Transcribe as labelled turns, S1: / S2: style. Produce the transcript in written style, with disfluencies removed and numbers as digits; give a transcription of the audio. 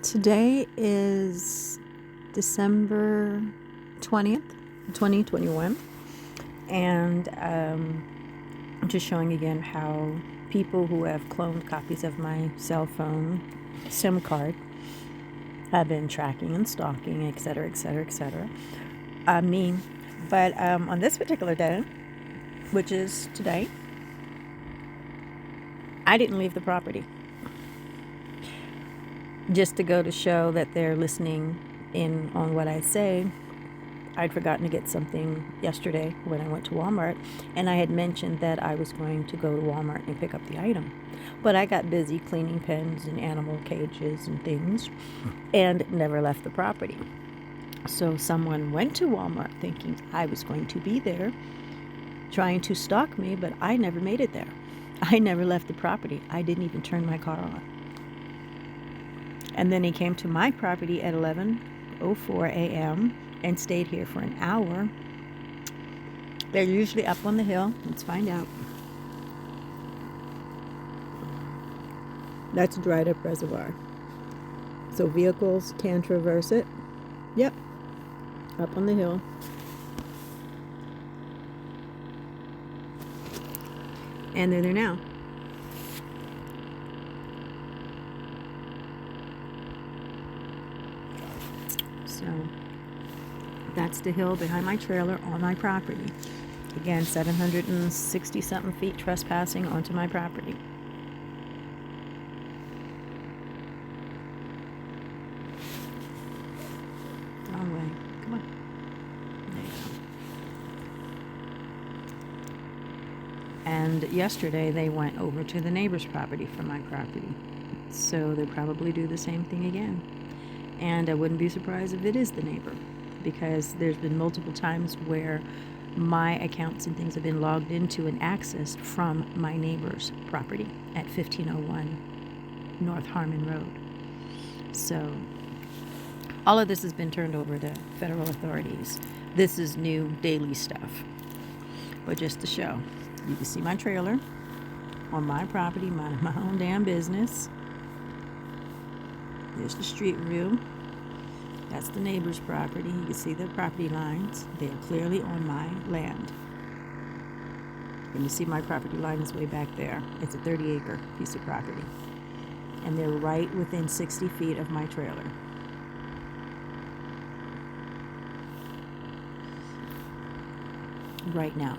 S1: Today is December 20th, 2021, and I'm just showing again how people who have cloned copies of my cell phone SIM card have been tracking and stalking, etc., etc., etc. But on this particular day, which is today, I didn't leave the property. Just to go to show that they're listening in on what I say, I'd forgotten to get something yesterday when I went to Walmart, and I had mentioned that I was going to go to Walmart and pick up the item. But I got busy cleaning pens and animal cages and things and never left the property. So someone went to Walmart thinking I was going to be there, trying to stalk me, but I never made it there. I never left the property. I didn't even turn my car on. And then he came to my property at 11:04 a.m. and stayed here for an hour. They're usually up on the hill. Let's find out. That's a dried up reservoir. So vehicles can traverse it. Yep. Up on the hill. And they're there now. So that's the hill behind my trailer on my property. Again, 760 something feet trespassing onto my property. Wrong way. Come on. There you go. And yesterday they went over to the neighbor's property from my property. So they'll probably do the same thing again. And I wouldn't be surprised if it is the neighbor, because there's been multiple times where my accounts and things have been logged into and accessed from my neighbor's property at 1501 North Harmon Road. So all of this has been turned over to federal authorities. This is new daily stuff. But just to show, you can see my trailer on my property, minding my own damn business. There's the street view. That's the neighbor's property. You can see the property lines. They are clearly on my land. And you see my property line is way back there. It's a 30-acre piece of property. And they're right within 60 feet of my trailer. Right now.